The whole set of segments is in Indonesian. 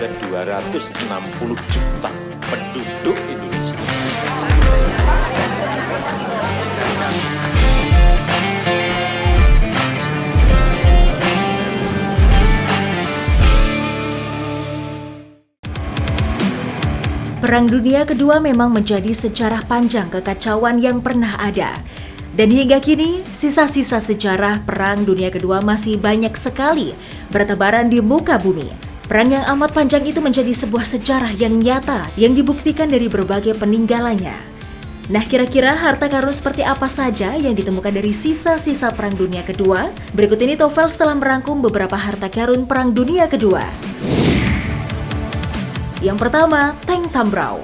ke 260 juta penduduk Indonesia. Perang Dunia Kedua memang menjadi sejarah panjang kekacauan yang pernah ada. Dan hingga kini, sisa-sisa sejarah Perang Dunia Kedua masih banyak sekali bertebaran di muka bumi. Perang yang amat panjang itu menjadi sebuah sejarah yang nyata yang dibuktikan dari berbagai peninggalannya. Nah, kira-kira harta karun seperti apa saja yang ditemukan dari sisa-sisa Perang Dunia Kedua? Berikut ini Tofels telah merangkum beberapa harta karun Perang Dunia Kedua. Yang pertama, tank Tambrau.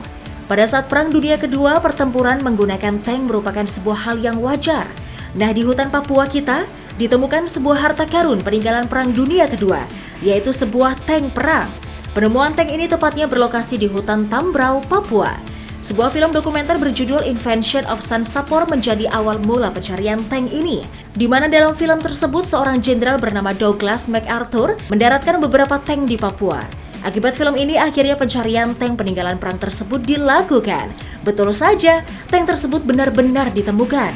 Pada saat Perang Dunia Kedua, pertempuran menggunakan tank merupakan sebuah hal yang wajar. Nah, di hutan Papua kita, ditemukan sebuah harta karun peninggalan Perang Dunia Kedua, yaitu sebuah tank perang. Penemuan tank ini tepatnya berlokasi di hutan Tambrau, Papua. Sebuah film dokumenter berjudul Invention of Sun Sapor menjadi awal mula pencarian tank ini, di mana dalam film tersebut seorang jenderal bernama Douglas MacArthur mendaratkan beberapa tank di Papua. Akibat film ini akhirnya pencarian tank peninggalan perang tersebut dilakukan. Betul saja, tank tersebut benar-benar ditemukan.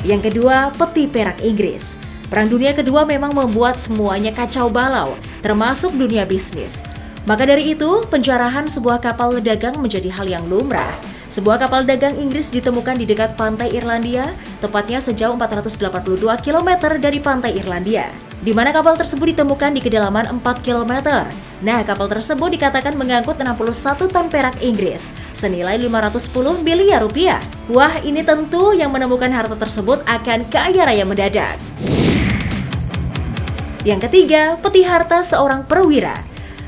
Yang kedua, peti perak Inggris. Perang Dunia Kedua memang membuat semuanya kacau balau, termasuk dunia bisnis. Maka dari itu, penjarahan sebuah kapal dagang menjadi hal yang lumrah. Sebuah kapal dagang Inggris ditemukan di dekat pantai Irlandia, tepatnya sejauh 482 km dari pantai Irlandia, di mana kapal tersebut ditemukan di kedalaman 4 km. Nah, kapal tersebut dikatakan mengangkut 61 ton perak Inggris, senilai 510 miliar rupiah. Wah, ini tentu yang menemukan harta tersebut akan kaya raya mendadak. Yang ketiga, peti harta seorang perwira.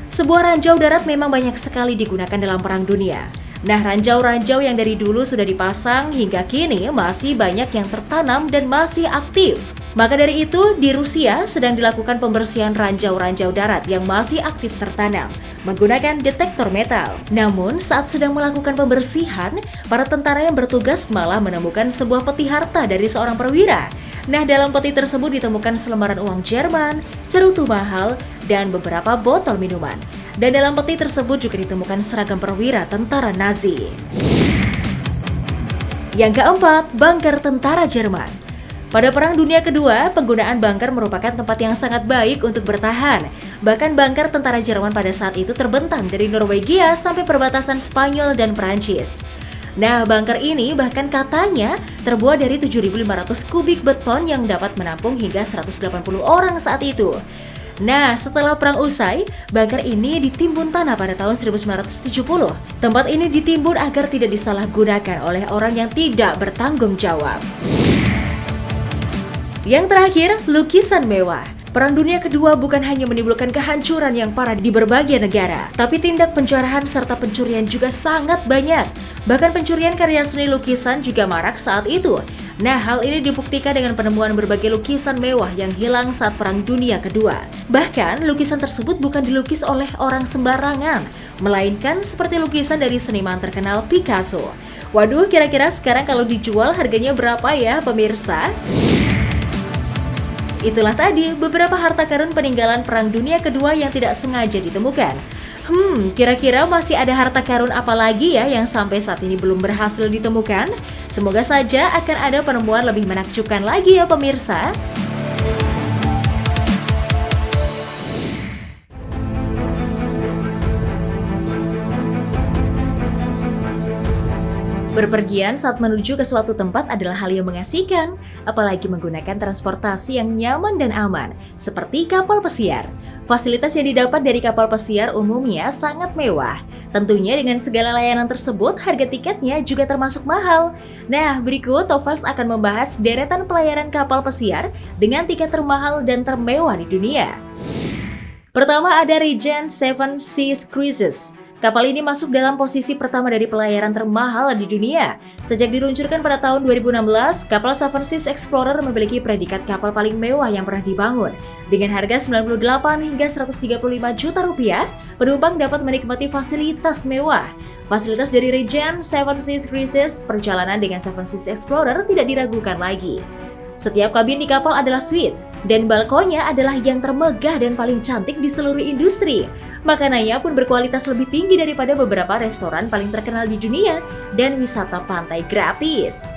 Sebuah ranjau darat memang banyak sekali digunakan dalam Perang Dunia. Nah, ranjau-ranjau yang dari dulu sudah dipasang hingga kini masih banyak yang tertanam dan masih aktif. Maka dari itu, di Rusia sedang dilakukan pembersihan ranjau-ranjau darat yang masih aktif tertanam menggunakan detektor metal. Namun, saat sedang melakukan pembersihan, para tentara yang bertugas malah menemukan sebuah peti harta dari seorang perwira. Nah, dalam peti tersebut ditemukan selembaran uang Jerman, cerutu mahal, dan beberapa botol minuman. Dan dalam peti tersebut juga ditemukan seragam perwira tentara Nazi. Yang keempat, bunker tentara Jerman. Pada Perang Dunia Kedua, penggunaan bunker merupakan tempat yang sangat baik untuk bertahan. Bahkan bunker tentara Jerman pada saat itu terbentang dari Norwegia sampai perbatasan Spanyol dan Perancis. Nah, bunker ini bahkan katanya terbuat dari 7.500 kubik beton yang dapat menampung hingga 180 orang saat itu. Nah, setelah perang usai, bunker ini ditimbun tanah pada tahun 1970. Tempat ini ditimbun agar tidak disalahgunakan oleh orang yang tidak bertanggung jawab. Yang terakhir, lukisan mewah. Perang Dunia Kedua bukan hanya menimbulkan kehancuran yang parah di berbagai negara, tapi tindak penjarahan serta pencurian juga sangat banyak. Bahkan pencurian karya seni lukisan juga marak saat itu. Nah, hal ini dibuktikan dengan penemuan berbagai lukisan mewah yang hilang saat Perang Dunia Kedua. Bahkan, lukisan tersebut bukan dilukis oleh orang sembarangan, melainkan seperti lukisan dari seniman terkenal Picasso. Waduh, kira-kira sekarang kalau dijual harganya berapa ya, pemirsa? Itulah tadi beberapa harta karun peninggalan Perang Dunia Kedua yang tidak sengaja ditemukan. Kira-kira masih ada harta karun apa lagi ya yang sampai saat ini belum berhasil ditemukan? Semoga saja akan ada penemuan lebih menakjubkan lagi ya pemirsa. Berpergian saat menuju ke suatu tempat adalah hal yang mengasihkan, apalagi menggunakan transportasi yang nyaman dan aman, seperti kapal pesiar. Fasilitas yang didapat dari kapal pesiar umumnya sangat mewah. Tentunya dengan segala layanan tersebut, harga tiketnya juga termasuk mahal. Nah, berikut Tofels akan membahas deretan pelayaran kapal pesiar dengan tiket termahal dan termewah di dunia. Pertama ada Regent Seven Seas Cruises. Kapal ini masuk dalam posisi pertama dari pelayaran termahal di dunia. Sejak diluncurkan pada tahun 2016, kapal Seven Seas Explorer memiliki predikat kapal paling mewah yang pernah dibangun. Dengan harga 98 hingga 135 juta rupiah, penumpang dapat menikmati fasilitas mewah. Fasilitas dari Regent Seven Seas Cruises, perjalanan dengan Seven Seas Explorer tidak diragukan lagi. Setiap kabin di kapal adalah suite, dan balkonnya adalah yang termegah dan paling cantik di seluruh industri. Makanannya pun berkualitas lebih tinggi daripada beberapa restoran paling terkenal di dunia, dan wisata pantai gratis.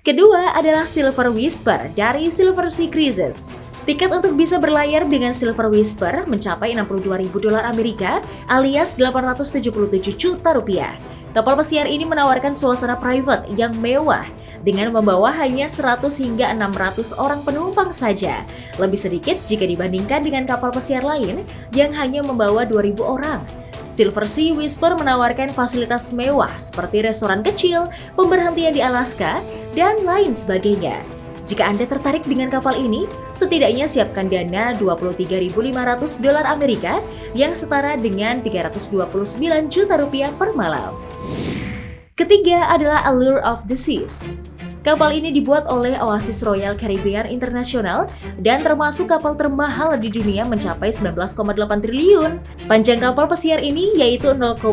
Kedua adalah Silver Whisper dari Silver Sea Cruises. Tiket untuk bisa berlayar dengan Silver Whisper mencapai $62.000 Amerika alias 877 juta rupiah. Kapal pesiar ini menawarkan suasana private yang mewah dengan membawa hanya 100 hingga 600 orang penumpang saja. Lebih sedikit jika dibandingkan dengan kapal pesiar lain yang hanya membawa 2.000 orang. Silver Sea Whisper menawarkan fasilitas mewah seperti restoran kecil, pemberhentian di Alaska, dan lain sebagainya. Jika Anda tertarik dengan kapal ini, setidaknya siapkan dana $23.500 Amerika yang setara dengan 329 juta rupiah per malam. Ketiga adalah Allure of the Seas. Kapal ini dibuat oleh Oasis Royal Caribbean International dan termasuk kapal termahal di dunia mencapai 19,8 triliun. Panjang kapal pesiar ini yaitu 0,05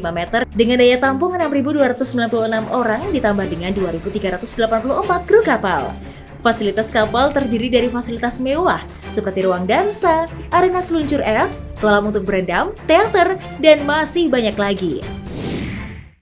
meter dengan daya tampung 6.296 orang ditambah dengan 2.384 kru kapal. Fasilitas kapal terdiri dari fasilitas mewah seperti ruang dansa, arena seluncur es, kolam untuk berendam, teater, dan masih banyak lagi.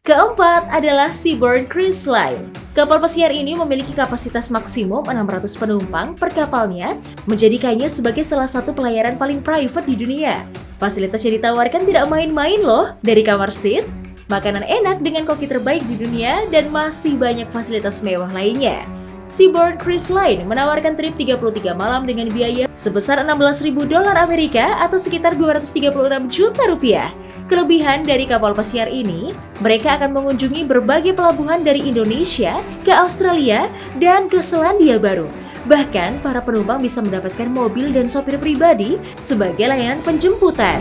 Keempat adalah Seabourn Cruise Line. Kapal pesiar ini memiliki kapasitas maksimum 600 penumpang per kapalnya, menjadikannya sebagai salah satu pelayaran paling private di dunia. Fasilitas yang ditawarkan tidak main-main loh, dari kamar seat, makanan enak dengan koki terbaik di dunia, dan masih banyak fasilitas mewah lainnya. Seabourn Cruise Line menawarkan trip 33 malam dengan biaya sebesar $16.000 Amerika atau sekitar 236 juta rupiah. Kelebihan dari kapal pesiar ini, mereka akan mengunjungi berbagai pelabuhan dari Indonesia ke Australia dan ke Selandia Baru. Bahkan, para penumpang bisa mendapatkan mobil dan sopir pribadi sebagai layanan penjemputan.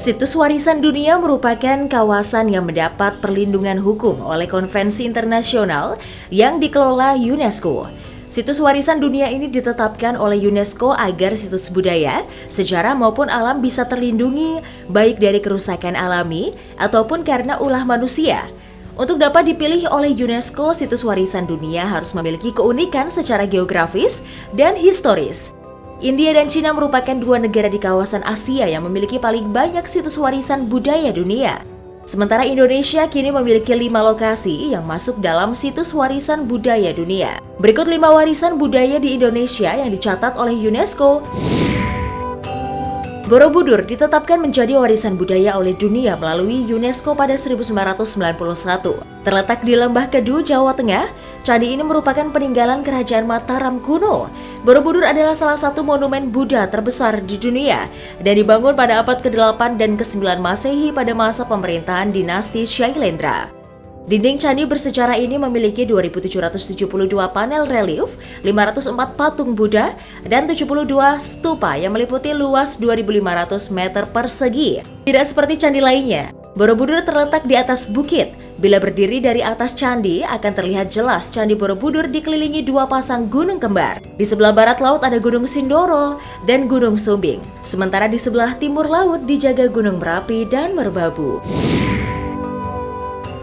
Situs warisan dunia merupakan kawasan yang mendapat perlindungan hukum oleh konvensi internasional yang dikelola UNESCO. Situs warisan dunia ini ditetapkan oleh UNESCO agar situs budaya, sejarah maupun alam bisa terlindungi baik dari kerusakan alami ataupun karena ulah manusia. Untuk dapat dipilih oleh UNESCO, situs warisan dunia harus memiliki keunikan secara geografis dan historis. India dan Cina merupakan dua negara di kawasan Asia yang memiliki paling banyak situs warisan budaya dunia. Sementara Indonesia kini memiliki 5 lokasi yang masuk dalam situs warisan budaya dunia. Berikut 5 warisan budaya di Indonesia yang dicatat oleh UNESCO. Borobudur ditetapkan menjadi warisan budaya oleh dunia melalui UNESCO pada 1991. Terletak di Lembah Kedu, Jawa Tengah, candi ini merupakan peninggalan Kerajaan Mataram kuno. Borobudur adalah salah satu monumen Buddha terbesar di dunia dan dibangun pada abad ke-8 dan ke-9 Masehi pada masa pemerintahan dinasti Shailendra. Dinding candi bersejarah ini memiliki 2.772 panel relief, 504 patung Buddha, dan 72 stupa yang meliputi luas 2.500 meter persegi. Tidak seperti candi lainnya, Borobudur terletak di atas bukit. Bila berdiri dari atas candi, akan terlihat jelas Candi Borobudur dikelilingi 2 pasang gunung kembar. Di sebelah barat laut ada Gunung Sindoro dan Gunung Sumbing. Sementara di sebelah timur laut dijaga Gunung Merapi dan Merbabu.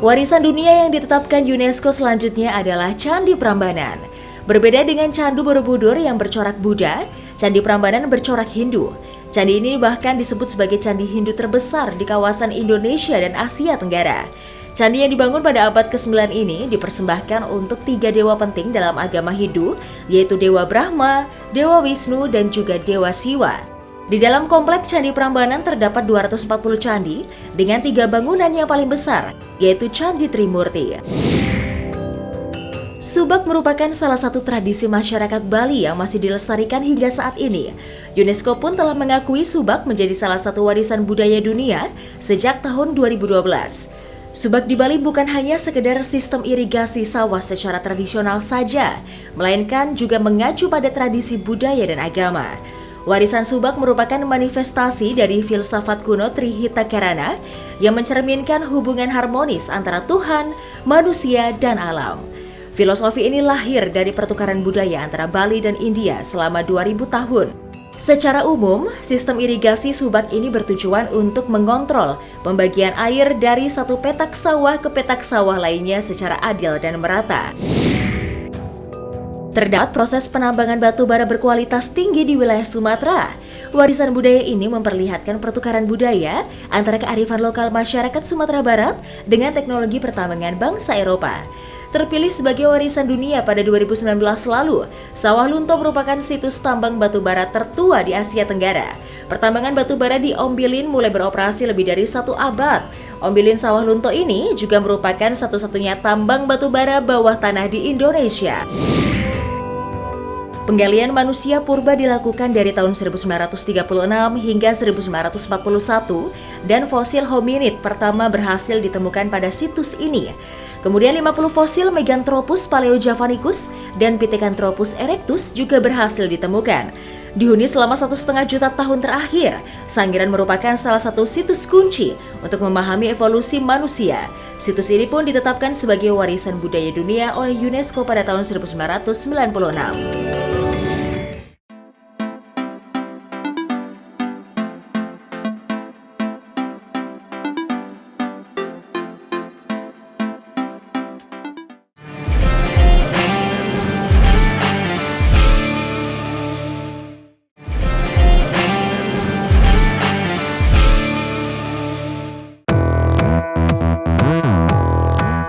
Warisan dunia yang ditetapkan UNESCO selanjutnya adalah Candi Prambanan. Berbeda dengan Candi Borobudur yang bercorak Buddha, Candi Prambanan bercorak Hindu. Candi ini bahkan disebut sebagai candi Hindu terbesar di kawasan Indonesia dan Asia Tenggara. Candi yang dibangun pada abad ke-9 ini dipersembahkan untuk 3 dewa penting dalam agama Hindu, yaitu Dewa Brahma, Dewa Wisnu, dan juga Dewa Siwa. Di dalam kompleks Candi Prambanan terdapat 240 candi dengan 3 bangunan yang paling besar, yaitu Candi Trimurti. Subak merupakan salah satu tradisi masyarakat Bali yang masih dilestarikan hingga saat ini. UNESCO pun telah mengakui subak menjadi salah satu warisan budaya dunia sejak tahun 2012. Subak di Bali bukan hanya sekedar sistem irigasi sawah secara tradisional saja, melainkan juga mengacu pada tradisi budaya dan agama. Warisan Subak merupakan manifestasi dari filsafat kuno Trihita Karana yang mencerminkan hubungan harmonis antara Tuhan, manusia, dan alam. Filosofi ini lahir dari pertukaran budaya antara Bali dan India selama 2000 tahun. Secara umum, sistem irigasi Subak ini bertujuan untuk mengontrol pembagian air dari satu petak sawah ke petak sawah lainnya secara adil dan merata. Terdapat proses penambangan batu bara berkualitas tinggi di wilayah Sumatera. Warisan budaya ini memperlihatkan pertukaran budaya antara kearifan lokal masyarakat Sumatera Barat dengan teknologi pertambangan bangsa Eropa. Terpilih sebagai warisan dunia pada 2019 lalu, Sawah Lunto merupakan situs tambang batu bara tertua di Asia Tenggara. Pertambangan batu bara di Ombilin mulai beroperasi lebih dari 1 abad. Ombilin Sawah Lunto ini juga merupakan satu-satunya tambang batu bara bawah tanah di Indonesia. Penggalian manusia purba dilakukan dari tahun 1936 hingga 1941 dan fosil hominid pertama berhasil ditemukan pada situs ini. Kemudian 50 fosil Meganthropus paleojavanicus dan Pithecanthropus erectus juga berhasil ditemukan. Dihuni selama 1,5 juta tahun terakhir, Sangiran merupakan salah satu situs kunci untuk memahami evolusi manusia. Situs ini pun ditetapkan sebagai warisan budaya dunia oleh UNESCO pada tahun 1996.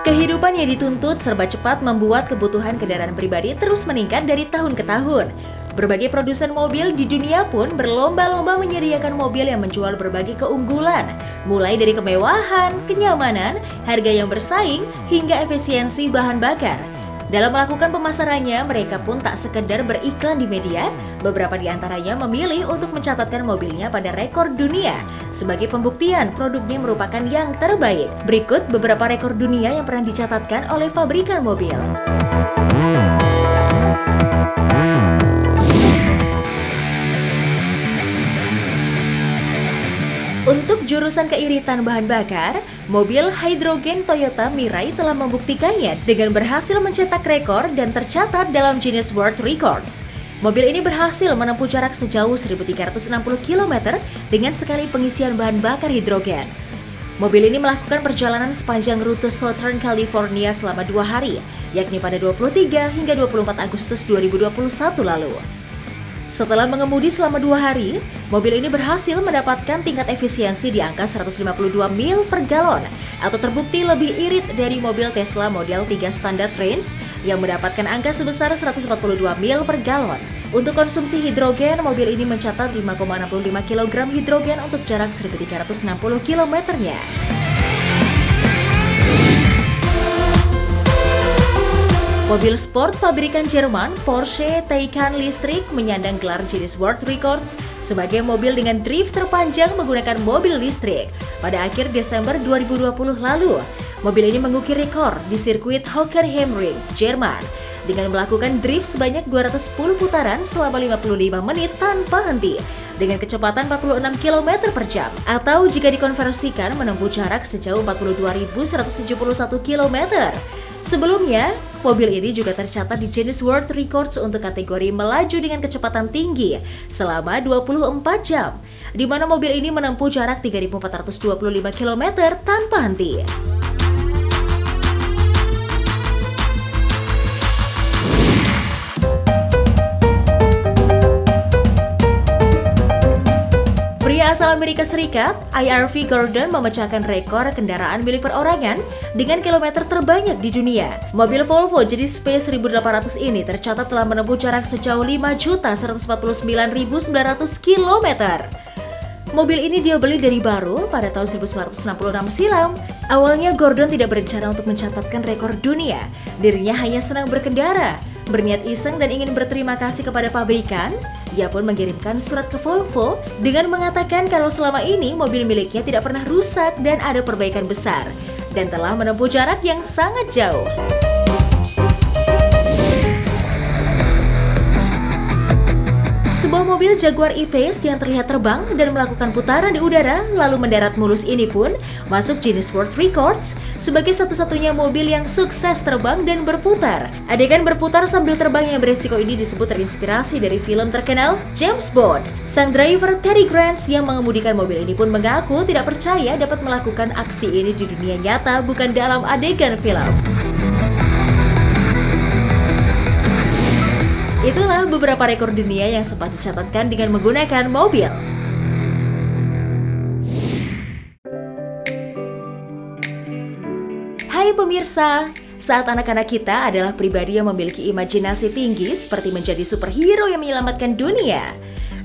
Kehidupan yang dituntut serba cepat membuat kebutuhan kendaraan pribadi terus meningkat dari tahun ke tahun. Berbagai produsen mobil di dunia pun berlomba-lomba menyediakan mobil yang menjual berbagai keunggulan, mulai dari kemewahan, kenyamanan, harga yang bersaing, hingga efisiensi bahan bakar. Dalam melakukan pemasarannya, mereka pun tak sekedar beriklan di media, beberapa di antaranya memilih untuk mencatatkan mobilnya pada rekor dunia. Sebagai pembuktian, produknya merupakan yang terbaik. Berikut beberapa rekor dunia yang pernah dicatatkan oleh pabrikan mobil. Untuk jurusan keiritan bahan bakar, mobil hidrogen Toyota Mirai telah membuktikannya dengan berhasil mencetak rekor dan tercatat dalam Guinness World Records. Mobil ini berhasil menempuh jarak sejauh 1.360 km dengan sekali pengisian bahan bakar hidrogen. Mobil ini melakukan perjalanan sepanjang rute Southern California selama 2 hari, yakni pada 23 hingga 24 Agustus 2021 lalu. Setelah mengemudi selama 2 hari, mobil ini berhasil mendapatkan tingkat efisiensi di angka 152 mil per galon atau terbukti lebih irit dari mobil Tesla Model 3 Standard Range yang mendapatkan angka sebesar 142 mil per galon. Untuk konsumsi hidrogen, mobil ini mencatat 5,65 kg hidrogen untuk jarak 1.360 km-nya. Mobil sport pabrikan Jerman Porsche Taycan listrik menyandang gelar Guinness World Records sebagai mobil dengan drift terpanjang menggunakan mobil listrik. Pada akhir Desember 2020 lalu, mobil ini mengukir rekor di sirkuit Hockenheimring, Jerman dengan melakukan drift sebanyak 210 putaran selama 55 menit tanpa henti dengan kecepatan 46 km per jam atau jika dikonversikan menempuh jarak sejauh 42.171 km. Sebelumnya, mobil ini juga tercatat di Guinness World Records untuk kategori melaju dengan kecepatan tinggi selama 24 jam, di mana mobil ini menempuh jarak 3.425 km tanpa henti. Pria asal Amerika Serikat, IRV Gordon memecahkan rekor kendaraan milik perorangan dengan kilometer terbanyak di dunia. Mobil Volvo jenis P1800 ini tercatat telah menempuh jarak sejauh 5.149.900 km. Mobil ini dia beli dari baru pada tahun 1966 silam. Awalnya Gordon tidak berencana untuk mencatatkan rekor dunia. Dirinya hanya senang berkendara, berniat iseng dan ingin berterima kasih kepada pabrikan. Ia pun mengirimkan surat ke Volvo dengan mengatakan kalau selama ini mobil miliknya tidak pernah rusak dan ada perbaikan besar. dan telah menempuh jarak yang sangat jauh. Sebuah mobil Jaguar E-Pace yang terlihat terbang dan melakukan putaran di udara lalu mendarat mulus ini pun masuk Guinness World Records sebagai satu-satunya mobil yang sukses terbang dan berputar. Adegan berputar sambil terbang yang beresiko ini disebut terinspirasi dari film terkenal James Bond. Sang driver Terry Grants yang mengemudikan mobil ini pun mengaku tidak percaya dapat melakukan aksi ini di dunia nyata, bukan dalam adegan film. Itulah beberapa rekor dunia yang sempat dicatatkan dengan menggunakan mobil. Hai pemirsa, saat anak-anak kita adalah pribadi yang memiliki imajinasi tinggi seperti menjadi superhero yang menyelamatkan dunia.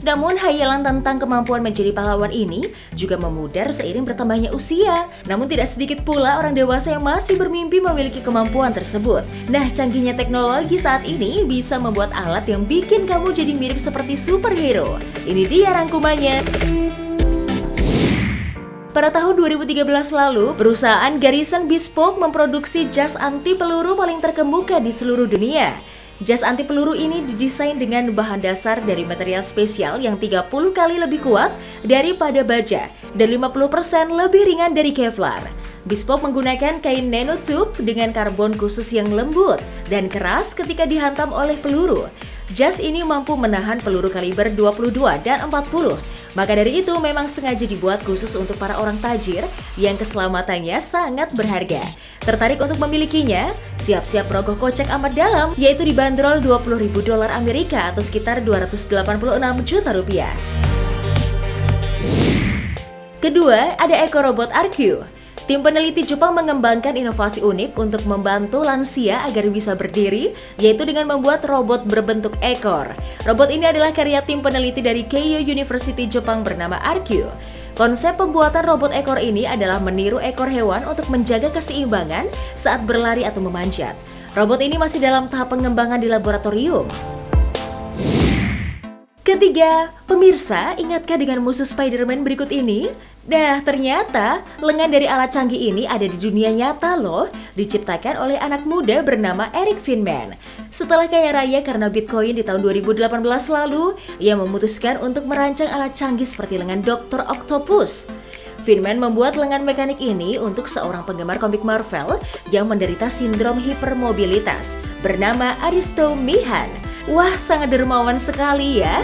Namun hayalan tentang kemampuan menjadi pahlawan ini juga memudar seiring bertambahnya usia. Namun tidak sedikit pula orang dewasa yang masih bermimpi memiliki kemampuan tersebut. Nah, canggihnya teknologi saat ini bisa membuat alat yang bikin kamu jadi mirip seperti superhero. Ini dia rangkumannya. Pada tahun 2013 lalu, perusahaan Garrison Bespoke memproduksi jas anti peluru paling terkemuka di seluruh dunia. Jas anti peluru ini didesain dengan bahan dasar dari material spesial yang 30 kali lebih kuat daripada baja dan 50% lebih ringan dari Kevlar. Bespoke menggunakan kain nanotube dengan karbon khusus yang lembut dan keras ketika dihantam oleh peluru. Jas ini mampu menahan peluru kaliber 22 dan 40. Maka dari itu memang sengaja dibuat khusus untuk para orang tajir yang keselamatannya sangat berharga. Tertarik untuk memilikinya? Siap-siap rogoh kocek amat dalam, yaitu dibanderol $20.000 Amerika atau sekitar 286 juta rupiah. Kedua, ada Eco Robot RQ. Tim peneliti Jepang mengembangkan inovasi unik untuk membantu lansia agar bisa berdiri, yaitu dengan membuat robot berbentuk ekor. Robot ini adalah karya tim peneliti dari Keio University Jepang bernama RQ. Konsep pembuatan robot ekor ini adalah meniru ekor hewan untuk menjaga keseimbangan saat berlari atau memanjat. Robot ini masih dalam tahap pengembangan di laboratorium. Ketiga, pemirsa, ingatkah dengan musuh Spider-Man berikut ini? Nah, ternyata lengan dari alat canggih ini ada di dunia nyata loh, diciptakan oleh anak muda bernama Eric Finman. Setelah kaya raya karena Bitcoin di tahun 2018 lalu, ia memutuskan untuk merancang alat canggih seperti lengan Dr. Octopus. Finman membuat lengan mekanik ini untuk seorang penggemar komik Marvel yang menderita sindrom hipermobilitas bernama Aristo Mihan. Wah, sangat dermawan sekali ya.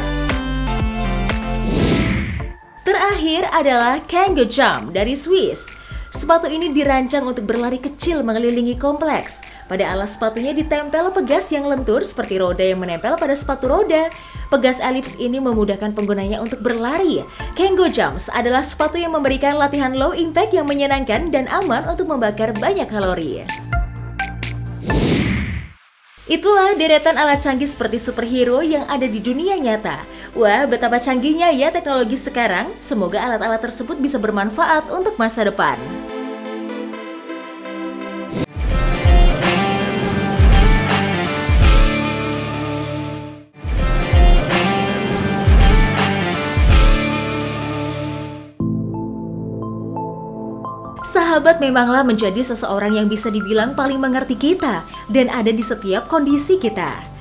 Terakhir adalah Kangoo Jump dari Swiss. Sepatu ini dirancang untuk berlari kecil mengelilingi kompleks. Pada alas sepatunya ditempel pegas yang lentur seperti roda yang menempel pada sepatu roda. Pegas elips ini memudahkan penggunanya untuk berlari. Kangoo Jumps adalah sepatu yang memberikan latihan low impact yang menyenangkan dan aman untuk membakar banyak kalori. Itulah deretan alat canggih seperti superhero yang ada di dunia nyata. Wah, betapa canggihnya ya teknologi sekarang. Semoga alat-alat tersebut bisa bermanfaat untuk masa depan. Sahabat memanglah menjadi seseorang yang bisa dibilang paling mengerti kita dan ada di setiap kondisi kita.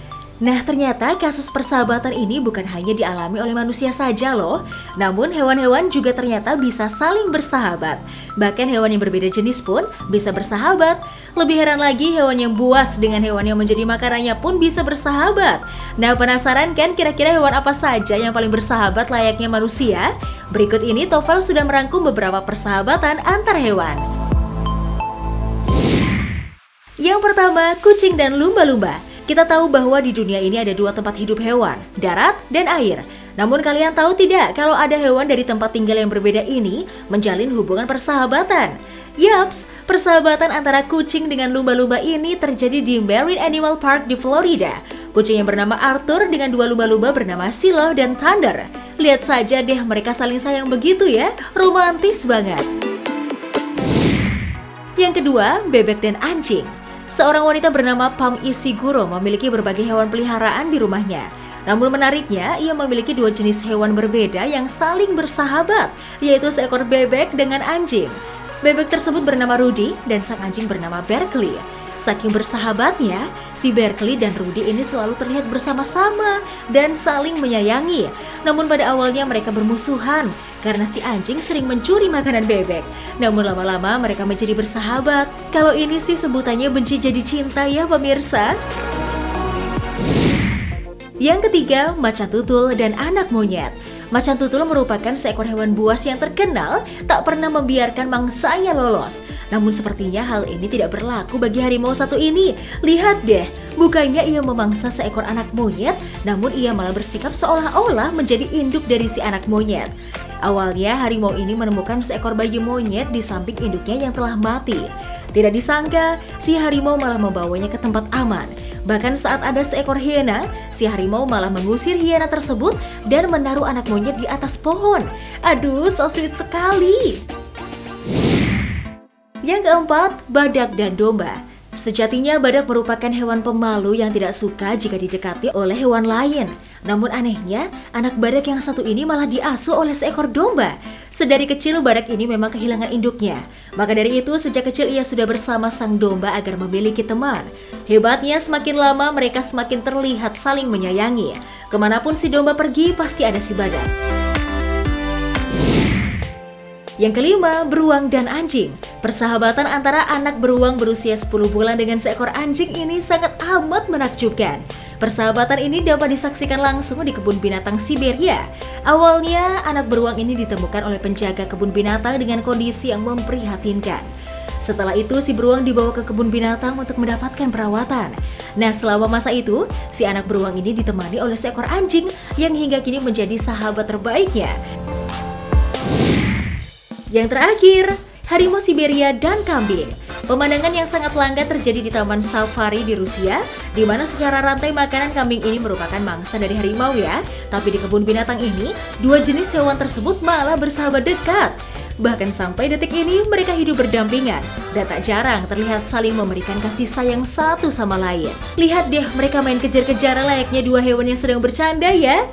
Nah, ternyata kasus persahabatan ini bukan hanya dialami oleh manusia saja loh, namun hewan-hewan juga ternyata bisa saling bersahabat. Bahkan hewan yang berbeda jenis pun bisa bersahabat. Lebih heran lagi, hewan yang buas dengan hewan yang menjadi makanannya pun bisa bersahabat. Nah, penasaran kan kira-kira hewan apa saja yang paling bersahabat layaknya manusia? Berikut ini Tovel sudah merangkum beberapa persahabatan antar hewan. Yang pertama, kucing dan lumba-lumba. Kita tahu bahwa di dunia ini ada dua tempat hidup hewan, darat dan air. Namun kalian tahu tidak kalau ada hewan dari tempat tinggal yang berbeda ini menjalin hubungan persahabatan? Yaps, persahabatan antara kucing dengan lumba-lumba ini terjadi di Marine Animal Park di Florida. Kucing yang bernama Arthur dengan dua lumba-lumba bernama Silo dan Thunder. Lihat saja deh mereka saling sayang begitu ya, romantis banget. Yang kedua, bebek dan anjing. Seorang wanita bernama Pam Ishiguro memiliki berbagai hewan peliharaan di rumahnya. Namun menariknya, ia memiliki dua jenis hewan berbeda yang saling bersahabat, yaitu seekor bebek dengan anjing. Bebek tersebut bernama Rudy dan sang anjing bernama Berkeley. Saking bersahabatnya, si Berkeley dan Rudy ini selalu terlihat bersama-sama dan saling menyayangi. Namun pada awalnya mereka bermusuhan karena si anjing sering mencuri makanan bebek. Namun lama-lama mereka menjadi bersahabat. Kalau ini sih sebutannya benci jadi cinta ya pemirsa. Yang ketiga, macan tutul dan anak monyet. Macan tutul merupakan seekor hewan buas yang terkenal tak pernah membiarkan mangsanya lolos. Namun sepertinya hal ini tidak berlaku bagi harimau satu ini. Lihat deh, bukannya ia memangsa seekor anak monyet, namun ia malah bersikap seolah-olah menjadi induk dari si anak monyet. Awalnya harimau ini menemukan seekor bayi monyet di samping induknya yang telah mati. Tidak disangka, si harimau malah membawanya ke tempat aman. Bahkan saat ada seekor hiena, si harimau malah mengusir hiena tersebut dan menaruh anak monyet di atas pohon. Aduh, so sweet sekali. Yang keempat, badak dan domba. Sejatinya badak merupakan hewan pemalu yang tidak suka jika didekati oleh hewan lain. Namun anehnya, anak badak yang satu ini malah diasuh oleh seekor domba. Sedari kecil badak ini memang kehilangan induknya. Maka dari itu sejak kecil ia sudah bersama sang domba agar memiliki teman. Hebatnya semakin lama mereka semakin terlihat saling menyayangi. Kemanapun si domba pergi pasti ada si badak. Yang kelima, beruang dan anjing. Persahabatan antara anak beruang berusia 10 bulan dengan seekor anjing ini sangat amat menakjubkan. Persahabatan ini dapat disaksikan langsung di kebun binatang Siberia. Awalnya, anak beruang ini ditemukan oleh penjaga kebun binatang dengan kondisi yang memprihatinkan. Setelah itu, si beruang dibawa ke kebun binatang untuk mendapatkan perawatan. Nah, selama masa itu, si anak beruang ini ditemani oleh seekor anjing yang hingga kini menjadi sahabat terbaiknya. Yang terakhir, harimau Siberia dan kambing. Pemandangan yang sangat langka terjadi di Taman Safari di Rusia, di mana secara rantai makanan kambing ini merupakan mangsa dari harimau ya. Tapi di kebun binatang ini, dua jenis hewan tersebut malah bersahabat dekat. Bahkan sampai detik ini mereka hidup berdampingan dan tak jarang terlihat saling memberikan kasih sayang satu sama lain. Lihat deh, mereka main kejar-kejaran layaknya dua hewan yang sedang bercanda ya.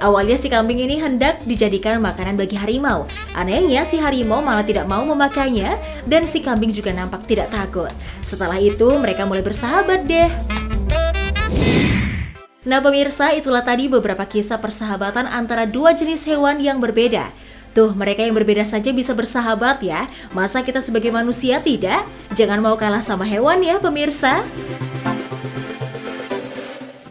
Awalnya si kambing ini hendak dijadikan makanan bagi harimau. Anehnya si harimau malah tidak mau memakannya dan si kambing juga nampak tidak takut. Setelah itu mereka mulai bersahabat deh. Nah pemirsa, itulah tadi beberapa kisah persahabatan antara dua jenis hewan yang berbeda. Tuh, mereka yang berbeda saja bisa bersahabat ya. Masa kita sebagai manusia tidak? Jangan mau kalah sama hewan ya pemirsa.